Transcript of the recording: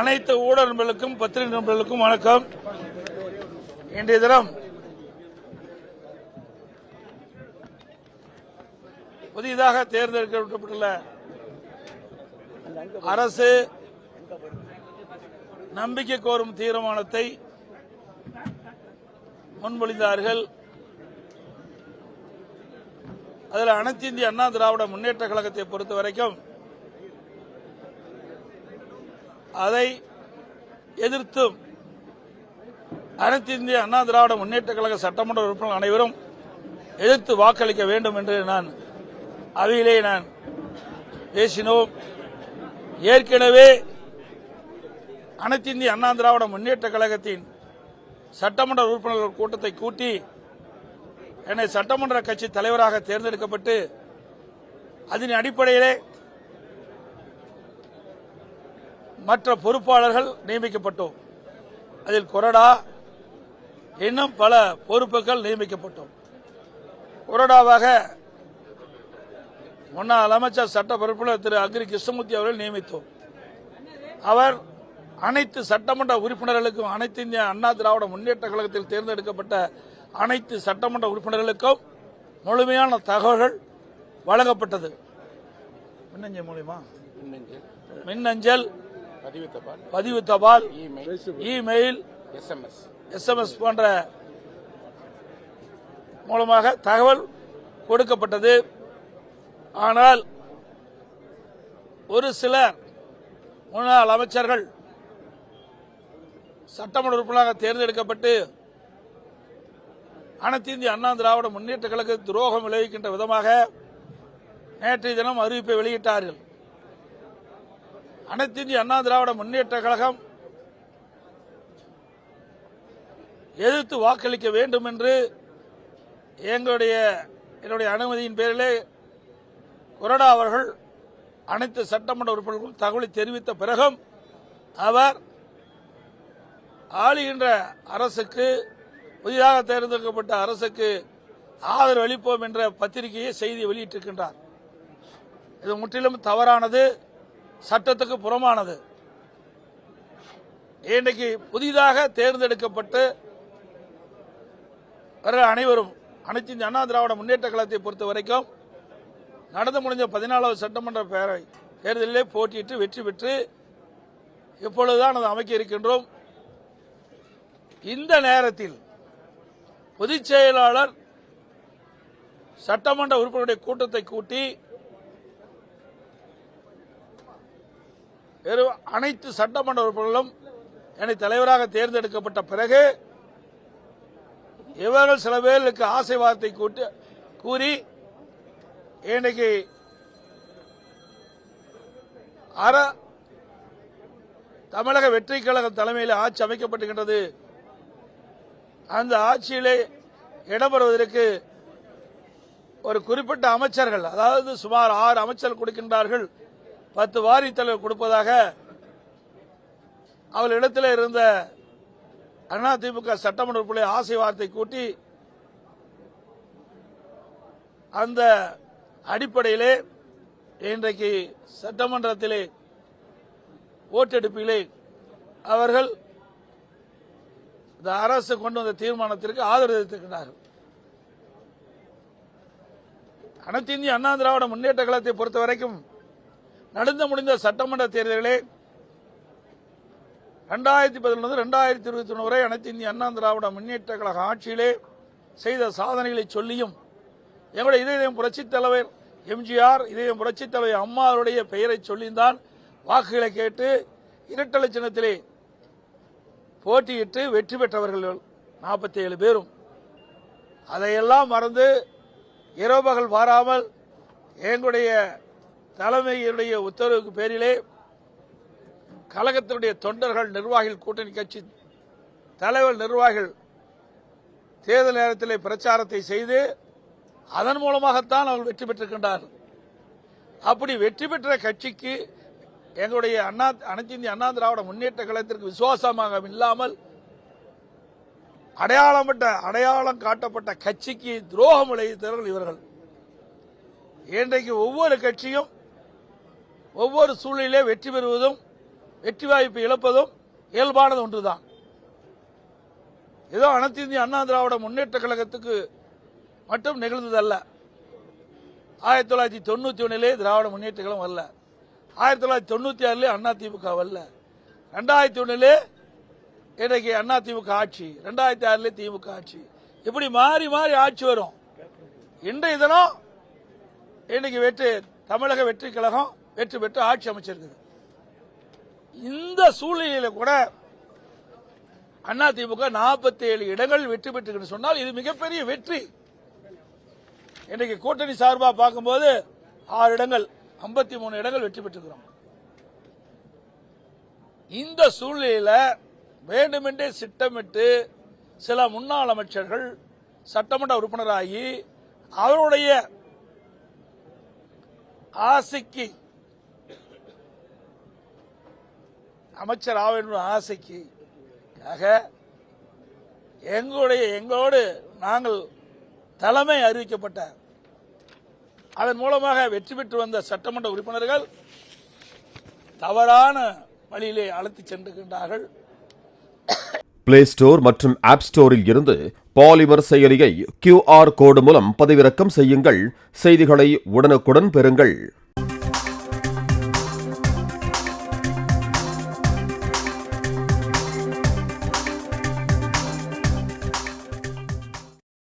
அனைத்து ஊடக நண்பர்களுக்கும் பத்திரிகை நண்பர்களுக்கும் வணக்கம். இன்றைய தினம் புதிதாக தேர்ந்தெடுக்கப்பட்டுள்ள அரசு நம்பிக்கை கோரும் தீர்மானத்தை முன்மொழிந்தார்கள். அதில் அனைத்து இந்திய அண்ணா திராவிட முன்னேற்ற கழகத்தை பொறுத்த வரைக்கும் அதை எதிர்த்தும் அனைத்து இந்திய அண்ணா திராவிட முன்னேற்ற கழக சட்டமன்ற உறுப்பினர்கள் அனைவரும் எதிர்த்து வாக்களிக்க வேண்டும் என்று அவையிலே பேசினோம். ஏற்கனவே அனைத்து இந்திய அண்ணா திராவிட முன்னேற்ற கழகத்தின் சட்டமன்ற உறுப்பினர்கள் கூட்டத்தை கூட்டி என்னை சட்டமன்ற கட்சி தலைவராக தேர்ந்தெடுக்கப்பட்டு அதன் அடிப்படையிலே மற்ற பொறுப்பாளர்கள் நியமிக்கப்பட்டோம். அதில் கொறடா இன்னும் பல பொறுப்புகள் நியமிக்கப்பட்டோம். கொறடாவாக முன்னாள் அமைச்சர் சட்ட பொறுப்பாளர் திரு அக்ரி கிருஷ்ணமூர்த்தி அவர்கள் நியமித்தோம். அவர் அனைத்து சட்டமன்ற உறுப்பினர்களுக்கும் அனைத்து இந்திய அண்ணா திராவிட முன்னேற்ற கழகத்தில் தேர்ந்தெடுக்கப்பட்ட அனைத்து சட்டமன்ற உறுப்பினர்களுக்கும் முழுமையான தகவல்கள் வழங்கப்பட்டது. மின்னஞ்சல் மூலமா மின்னஞ்சல், பதிவு தபால், இமெயில், எஸ்எம்எஸ் போன்ற மூலமாக தகவல் கொடுக்கப்பட்டது. ஆனால் ஒரு சிலர் முன்னாள் அமைச்சர்கள் சட்டமன்ற உறுப்பினராக தேர்ந்தெடுக்கப்பட்டு அனைத்து இந்திய அண்ணா திராவிட முன்னேற்ற கழக துரோகம் விளைவிக்கின்ற விதமாக நேற்றைய தினம் அறிவிப்பை வெளியிட்டார்கள். அனைத்து இந்திய அண்ணா திராவிட முன்னேற்ற கழகம் எதிர்த்து வாக்களிக்க வேண்டும் என்று என்னுடைய அனுமதியின் பேரிலே கொறடா அவர்கள் அனைத்து சட்டமன்ற உறுப்பினர்களும் தகவலை தெரிவித்த பிறகும் அவர் ஆளுகின்ற அரசுக்கு, புதிதாக தேர்ந்தெடுக்கப்பட்ட அரசுக்கு ஆதரவு அளிப்போம் என்ற பத்திரிகையை செய்தி வெளியிட்டிருக்கின்றார். இது முற்றிலும் தவறானது, சட்டத்துக்கு புறமானது. இன்றைக்கு புதிதாக தேர்ந்தெடுக்கப்பட்டு அனைவரும் அனைத்து இந்திய அண்ணா திராவிட முன்னேற்ற கழகத்தை பொறுத்த வரைக்கும் நடந்து முடிஞ்ச 14வது சட்டமன்ற பேரவை தேர்தலிலே போட்டியிட்டு வெற்றி பெற்று இப்பொழுதுதான் அதை அமைக்க இருக்கின்றோம். இந்த நேரத்தில் பொதுச் செயலாளர் சட்டமன்ற உறுப்பினருடைய கூட்டத்தை கூட்டி அனைத்து சட்டமன்ற உறுப்பினர்களும் என்னை தலைவராக தேர்ந்தெடுக்கப்பட்ட பிறகு இவர்கள் சில பேருக்கு ஆசை வார்த்தை கூறி இன்றைக்கு தமிழக வெற்றி கழக தலைமையில் ஆட்சி அமைக்கப்பட்டுகின்றது. அந்த ஆட்சியிலே இடம்பெறுவதற்கு ஒரு குறிப்பிட்ட அமைச்சர்கள், அதாவது சுமார் 6 அமைச்சர்கள் கொடுக்கின்றார்கள், 10 வாரித் தலைவர் கொடுப்பதாக அவர்களிடத்தில் இருந்த அதிமுக சட்டமன்ற உறுப்பினர்களை ஆசை வார்த்தை கூட்டி அந்த அடிப்படையிலே இன்றைக்கு சட்டமன்றத்திலே ஓட்டெடுப்பிலே அவர்கள் இந்த அரசு கொண்டு வந்த தீர்மானத்திற்கு ஆதரவு தெரிவித்திருக்கிறார்கள். அனைத்து இந்திய அண்ணா திராவிட முன்னேற்ற கழகத்தை பொறுத்த வரைக்கும் நடந்து முடிந்த சட்டமன்ற தேர்தலிலே 2011 2021 வரை அனைத்து இந்திய அண்ணா திராவிட முன்னேற்ற கழக ஆட்சியிலே செய்த சாதனைகளை சொல்லியும் எங்களுடைய இதயம் புரட்சித் தலைவர் எம்ஜிஆர், இதயம் புரட்சித் தலைவர் அம்மாவுடைய பெயரை சொல்லித்தான் வாக்குகளை கேட்டு இரட்டை சின்னத்திலே போட்டியிட்டு வெற்றி பெற்றவர்கள் 47 பேரும். அதையெல்லாம் மறந்து இரவு பகல் மாறாமல் எங்களுடைய தலைமையுடைய உத்தரவுக்கு பேரிலே கழகத்தினுடைய தொண்டர்கள், நிர்வாகிகள், கூட்டணி கட்சி தலைவர் நிர்வாகிகள் தேர்தல் நேரத்திலே பிரச்சாரத்தை செய்து அதன் மூலமாகத்தான் அவர்கள் வெற்றி பெற்றிருக்கின்றார்கள். அப்படி வெற்றி பெற்ற கட்சிக்கு எங்களுடைய அனைத்து இந்திய அண்ணா திராவிட முன்னேற்ற கழகத்திற்கு விசுவாசமாக இல்லாமல் அடையாளம் காட்டப்பட்ட கட்சிக்கு துரோகம் விளைவித்தவர்கள் இவர்கள். இன்றைக்கு ஒவ்வொரு கட்சியும் ஒவ்வொரு சூழ்நிலையிலே வெற்றி பெறுவதும் வெற்றி வாய்ப்பு இழப்பதும் இயல்பானது ஒன்றுதான். ஏதோ அனைத்து இந்திய அண்ணா திராவிட முன்னேற்ற கழகத்துக்கு மட்டும் நிகழ்ந்ததல்ல. 1991 திராவிட முன்னேற்ற கழகம் வரல, 1996 அதிமுக வரல, 2001 இன்றைக்கு அதிமுக ஆட்சி, 2006 திமுக ஆட்சி, இப்படி மாறி மாறி ஆட்சி வரும். இன்றைய தினம் இன்னைக்கு தமிழக வெற்றி கழகம் வெற்றி பெற்று ஆட்சி அமைச்சிருக்குது. இந்த சூழ்நிலையில கூட அதிமுக 47 இடங்கள் வெற்றி பெற்று சொன்னால் இது மிகப்பெரிய வெற்றி. இன்றைக்கு கூட்டணி சார்பாக பார்க்கும்போது 6 இடங்கள், 53 இடங்கள் வெற்றி பெற்றிருக்கிறோம். இந்த சூழ்நிலையில வேண்டுமென்றே திட்டமிட்டு சில முன்னாள் அமைச்சர்கள் சட்டமன்ற உறுப்பினராகி அவருடைய ஆசைக்கு அமைச்சர் ஆக வேண்டும் ஆசைக்கு எங்களோடு நாங்கள் தலைமை அறிவிக்கப்பட்ட அதன் மூலமாக வெற்றி பெற்று வந்த சட்டமன்ற உறுப்பினர்கள் தவறான வழியிலே அழைத்து சென்றுகின்றார்கள். பிளே ஸ்டோர் மற்றும் ஆப் ஸ்டோரில் இருந்து பாலிமர் செயலியை QR கோடு மூலம் பதிவிறக்கம் செய்யுங்கள். செய்திகளை உடனுக்குடன் பெறுங்கள்.